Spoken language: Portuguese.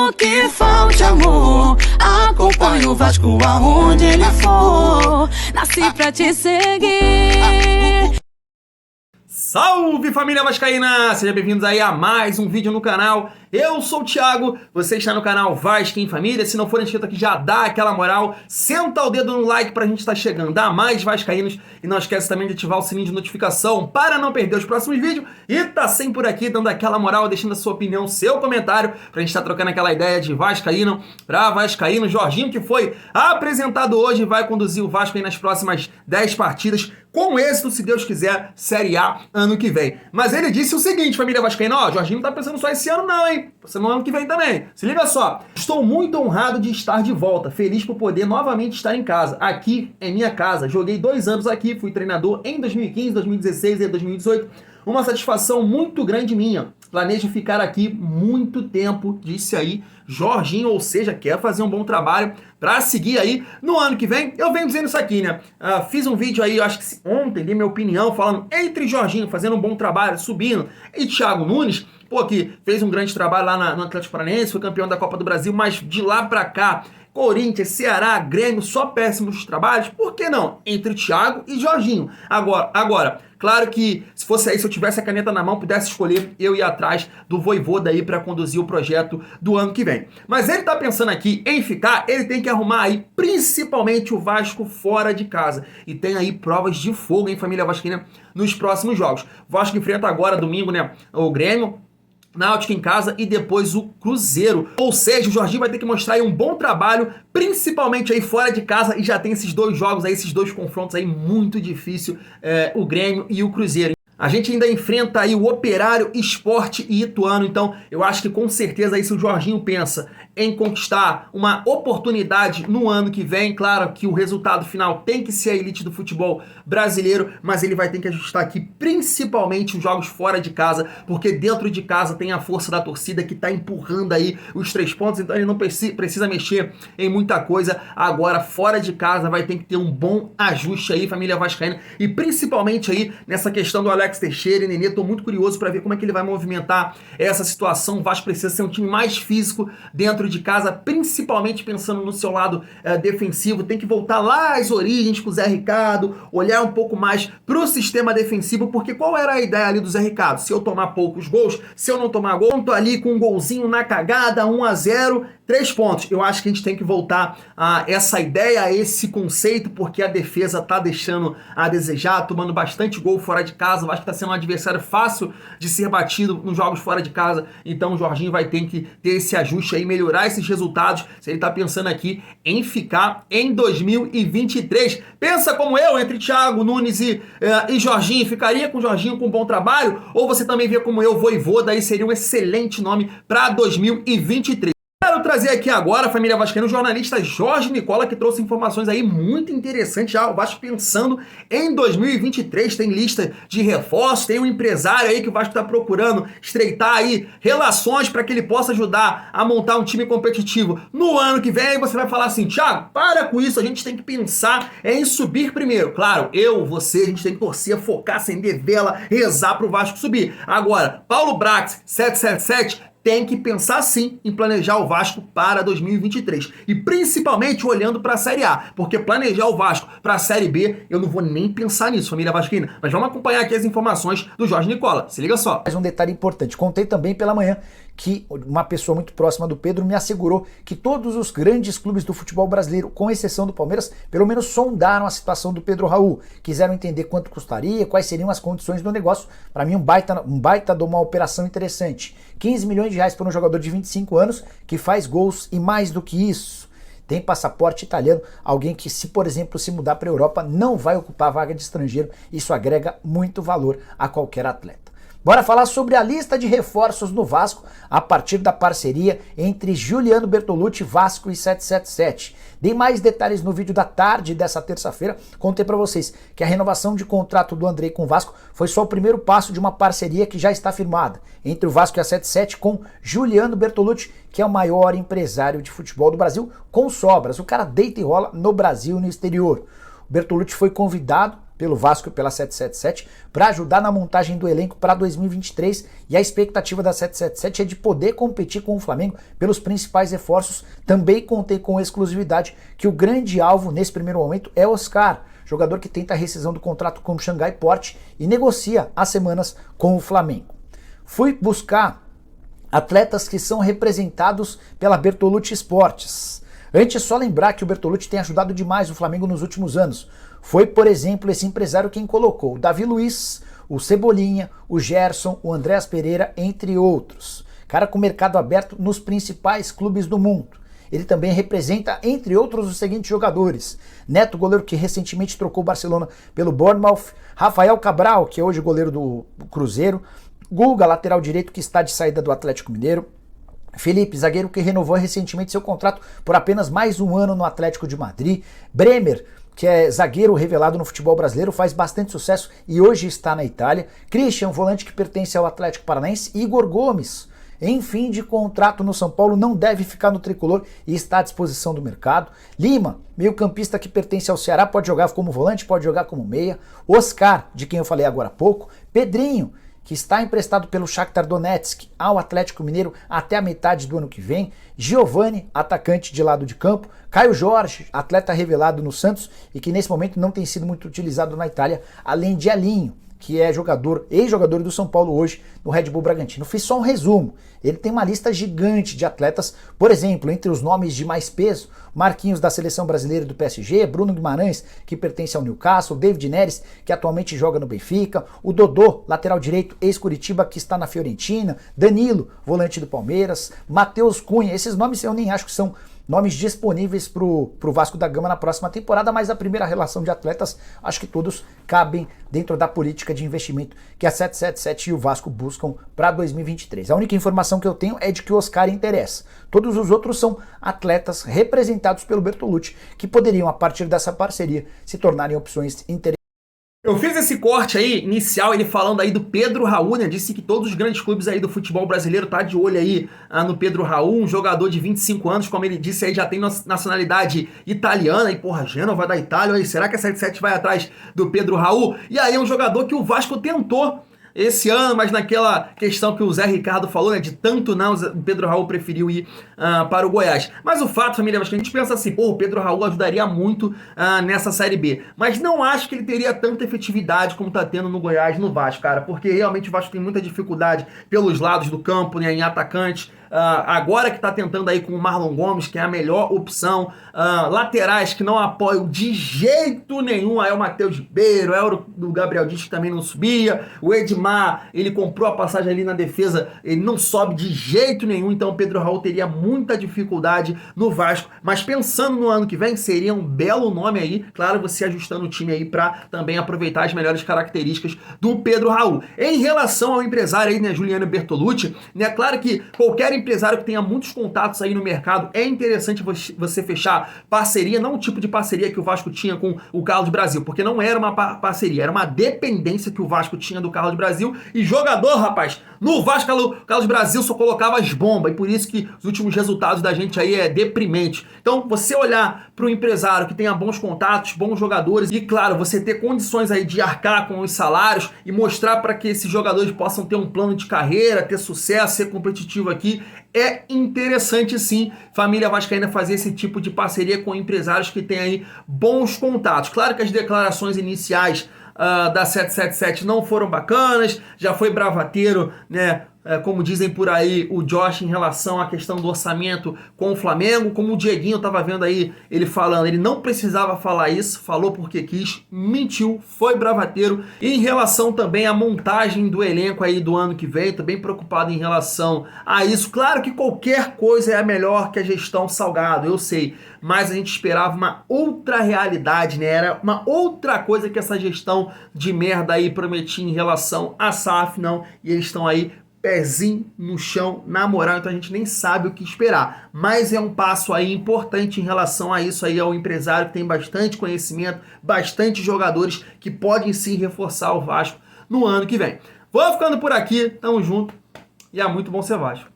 Mesmo que falte amor, acompanho o Vasco aonde ele for. Nasci pra te seguir. Salve família vascaína! Sejam bem-vindos aí a mais um vídeo no canal. Eu sou o Thiago, você está no canal Vasco em Família. Se não for inscrito aqui, já dá aquela moral. Senta o dedo no like pra gente estar chegando a mais vascaínos. E não esquece também de ativar o sininho de notificação para não perder os próximos vídeos. E tá sempre por aqui dando aquela moral, deixando a sua opinião, seu comentário, pra gente estar trocando aquela ideia de vascaíno pra vascaíno. Jorginho, que foi apresentado hoje, vai conduzir o Vasco aí nas próximas 10 partidas. Com êxito, se Deus quiser, Série A ano que vem. Mas ele disse o seguinte, família vascaína, ó, Jorginho não tá pensando só esse ano não, hein? Você no ano que vem também. Se liga só. Estou muito honrado de estar de volta, feliz por poder novamente estar em casa. Aqui é minha casa. Joguei 2 anos aqui, fui treinador em 2015, 2016 e 2018. Uma satisfação muito grande minha. Planejo ficar aqui muito tempo, disse aí Jorginho, ou seja, quer fazer um bom trabalho para seguir aí no ano que vem. Eu venho dizendo isso aqui, né? Fiz um vídeo aí, acho que ontem, dei minha opinião, falando entre Jorginho fazendo um bom trabalho, subindo, e Thiago Nunes, pô, que fez um grande trabalho lá no Atlético Paranaense, foi campeão da Copa do Brasil, mas de lá para cá, Corinthians, Ceará, Grêmio, só péssimos trabalhos. Por que não? Entre Thiago e Jorginho. Agora, claro que se fosse aí, se eu tivesse a caneta na mão, pudesse escolher, eu ia atrás do Vojvoda aí para conduzir o projeto do ano que vem. Mas ele tá pensando aqui em ficar, ele tem que arrumar aí principalmente o Vasco fora de casa. E tem aí provas de fogo, hein, família vascaína, nos próximos jogos. O Vasco enfrenta agora, domingo, né, o Grêmio, Náutico em casa e depois o Cruzeiro. Ou seja, o Jorginho vai ter que mostrar aí um bom trabalho, principalmente aí fora de casa, e já tem esses 2 jogos aí, esses 2 confrontos aí muito difícil, o Grêmio e o Cruzeiro. A gente ainda enfrenta aí o Operário, Sport e Ituano, então eu acho que com certeza aí se o Jorginho pensa em conquistar uma oportunidade no ano que vem, claro que o resultado final tem que ser a elite do futebol brasileiro, mas ele vai ter que ajustar aqui principalmente os jogos fora de casa, porque dentro de casa tem a força da torcida que está empurrando aí os 3 pontos, então ele não precisa mexer em muita coisa. Agora fora de casa vai ter que ter um bom ajuste aí, família vascaína, e principalmente aí nessa questão do Alex Teixeira e Nenê. Tô muito curioso para ver como é que ele vai movimentar essa situação. O Vasco precisa ser um time mais físico dentro de casa, principalmente pensando no seu lado defensivo. Tem que voltar lá às origens com o Zé Ricardo, olhar um pouco mais pro sistema defensivo, porque qual era a ideia ali do Zé Ricardo? Se eu tomar poucos gols, se eu não tomar gol, tô ali com um golzinho na cagada, 1-0, 3 pontos. Eu acho que a gente tem que voltar a essa ideia, a esse conceito, porque a defesa tá deixando a desejar, tomando bastante gol fora de casa. Eu acho que tá sendo um adversário fácil de ser batido nos jogos fora de casa. Então o Jorginho vai ter que ter esse ajuste aí, melhorar esses resultados, se ele tá pensando aqui em ficar em 2023. Pensa como eu, entre Thiago Nunes e Jorginho, ficaria com o Jorginho com um bom trabalho? Ou você também vê como eu, Vojvoda, aí seria um excelente nome para 2023? Quero trazer aqui agora, família vascaína, o jornalista Jorge Nicola, que trouxe informações aí muito interessantes. Já o Vasco pensando em 2023, tem lista de reforços, tem um empresário aí que o Vasco está procurando estreitar aí relações para que ele possa ajudar a montar um time competitivo no ano que vem. Aí você vai falar assim, Thiago, para com isso, a gente tem que pensar em subir primeiro. Claro, você, a gente tem que torcer, focar, acender vela, rezar para o Vasco subir. Agora, Paulo Brax, 777, tem que pensar sim em planejar o Vasco para 2023. E principalmente olhando para a Série A. Porque planejar o Vasco para a Série B, eu não vou nem pensar nisso, família vascaína. Mas vamos acompanhar aqui as informações do Jorge Nicola. Se liga só. Mais um detalhe importante. Contei também pela manhã que uma pessoa muito próxima do Pedro me assegurou que todos os grandes clubes do futebol brasileiro, com exceção do Palmeiras, pelo menos sondaram a situação do Pedro Raul. Quiseram entender quanto custaria, quais seriam as condições do negócio. Para mim, um baita de uma operação interessante. 15 milhões de reais por um jogador de 25 anos que faz gols e mais do que isso. Tem passaporte italiano, alguém que, se por exemplo se mudar para a Europa, não vai ocupar a vaga de estrangeiro. Isso agrega muito valor a qualquer atleta. Bora falar sobre a lista de reforços no Vasco a partir da parceria entre Juliano Bertolucci, Vasco e 777. Dei mais detalhes no vídeo da tarde dessa terça-feira. Contei para vocês que a renovação de contrato do Andrei com o Vasco foi só o primeiro passo de uma parceria que já está firmada entre o Vasco e a 77 com Juliano Bertolucci, que é o maior empresário de futebol do Brasil, com sobras. O cara deita e rola no Brasil e no exterior. O Bertolucci foi convidado pelo Vasco e pela 777 para ajudar na montagem do elenco para 2023, e a expectativa da 777 é de poder competir com o Flamengo pelos principais reforços. Também contei com exclusividade que o grande alvo nesse primeiro momento é Oscar, jogador que tenta a rescisão do contrato com o Xangai Port e negocia há semanas com o Flamengo. Fui buscar atletas que são representados pela Bertolucci Esportes. Antes, só lembrar que o Bertolucci tem ajudado demais o Flamengo nos últimos anos. Foi, por exemplo, esse empresário quem colocou o Davi Luiz, o Cebolinha, o Gerson, o Andréas Pereira, entre outros. Cara com mercado aberto nos principais clubes do mundo. Ele também representa, entre outros, os seguintes jogadores: Neto, goleiro que recentemente trocou o Barcelona pelo Bournemouth; Rafael Cabral, que é hoje goleiro do Cruzeiro; Guga, lateral direito que está de saída do Atlético Mineiro; Felipe, zagueiro que renovou recentemente seu contrato por apenas mais um ano no Atlético de Madrid; Bremer, que é zagueiro revelado no futebol brasileiro, faz bastante sucesso e hoje está na Itália; Christian, volante que pertence ao Atlético Paranaense; Igor Gomes, em fim de contrato no São Paulo, não deve ficar no tricolor e está à disposição do mercado; Lima, meio-campista que pertence ao Ceará, pode jogar como volante, pode jogar como meia; Oscar, de quem eu falei agora há pouco; Pedrinho, que está emprestado pelo Shakhtar Donetsk ao Atlético Mineiro até a metade do ano que vem; Giovani, atacante de lado de campo; Caio Jorge, atleta revelado no Santos e que nesse momento não tem sido muito utilizado na Itália, além de Elinho, que é ex-jogador do São Paulo hoje no Red Bull Bragantino. Fiz só um resumo. Ele tem uma lista gigante de atletas, por exemplo, entre os nomes de mais peso, Marquinhos da Seleção Brasileira do PSG, Bruno Guimarães, que pertence ao Newcastle, David Neres, que atualmente joga no Benfica, o Dodô, lateral direito, ex-Curitiba, que está na Fiorentina, Danilo, volante do Palmeiras, Matheus Cunha. Esses nomes eu nem acho que são nomes disponíveis para o Vasco da Gama na próxima temporada, mas a primeira relação de atletas, acho que todos cabem dentro da política de investimento que a 777 e o Vasco buscam para 2023. A única informação que eu tenho é de que o Oscar interessa. Todos os outros são atletas representados pelo Bertolucci, que poderiam, a partir dessa parceria, se tornarem opções interessantes. Eu fiz esse corte aí, inicial, ele falando aí do Pedro Raul, né? Disse que todos os grandes clubes aí do futebol brasileiro tá de olho aí no Pedro Raul, um jogador de 25 anos, como ele disse aí, já tem nacionalidade italiana, e porra, Gênova da Itália, aí, será que a 77 vai atrás do Pedro Raul? E aí é um jogador que o Vasco tentou esse ano, mas naquela questão que o Zé Ricardo falou, né, de tanto não, o Pedro Raul preferiu ir para o Goiás. Mas o fato, família, acho que a gente pensa assim, pô, o Pedro Raul ajudaria muito nessa Série B, mas não acho que ele teria tanta efetividade como tá tendo no Goiás, no Vasco, cara, porque realmente o Vasco tem muita dificuldade pelos lados do campo, né, em atacantes. Agora que tá tentando aí com o Marlon Gomes, que é a melhor opção, laterais que não apoiam de jeito nenhum, aí o Matheus Ribeiro, é o do Gabriel Dias, que também não subia, o Edmar, ele comprou a passagem ali na defesa, ele não sobe de jeito nenhum, então o Pedro Raul teria muita dificuldade no Vasco, mas pensando no ano que vem, seria um belo nome aí, claro, você ajustando o time aí pra também aproveitar as melhores características do Pedro Raul. Em relação ao empresário aí, né, Juliano Bertolucci, né, claro que qualquer empresário que tenha muitos contatos aí no mercado, é interessante você fechar parceria, não o tipo de parceria que o Vasco tinha com o Carlos Brasil, porque não era uma parceria, era uma dependência que o Vasco tinha do Carlos Brasil, e jogador, rapaz, no Vasco Carlos Brasil só colocava as bombas, e por isso que os últimos resultados da gente aí é deprimente. Então, você olhar para o empresário que tenha bons contatos, bons jogadores, e claro, você ter condições aí de arcar com os salários e mostrar para que esses jogadores possam ter um plano de carreira, ter sucesso, ser competitivo aqui, é interessante sim, família vascaína, fazer esse tipo de parceria com empresários que têm aí bons contatos. Claro que as declarações iniciais da 777 não foram bacanas, já foi bravateiro, né? Como dizem por aí, o Josh em relação à questão do orçamento com o Flamengo, como o Dieguinho estava vendo aí, ele falando, ele não precisava falar isso, falou porque quis, mentiu, foi bravateiro. E em relação também à montagem do elenco aí do ano que vem, tô bem preocupado em relação a isso. Claro que qualquer coisa é melhor que a gestão Salgado, eu sei, mas a gente esperava uma outra realidade, né? Era uma outra coisa que essa gestão de merda aí prometia em relação à SAF, não, e eles estão aí pezinho no chão, na moral, então a gente nem sabe o que esperar, mas é um passo aí importante em relação a isso aí, ao empresário que tem bastante conhecimento, bastante jogadores que podem sim reforçar o Vasco no ano que vem. Vou ficando por aqui, tamo junto e é muito bom ser Vasco.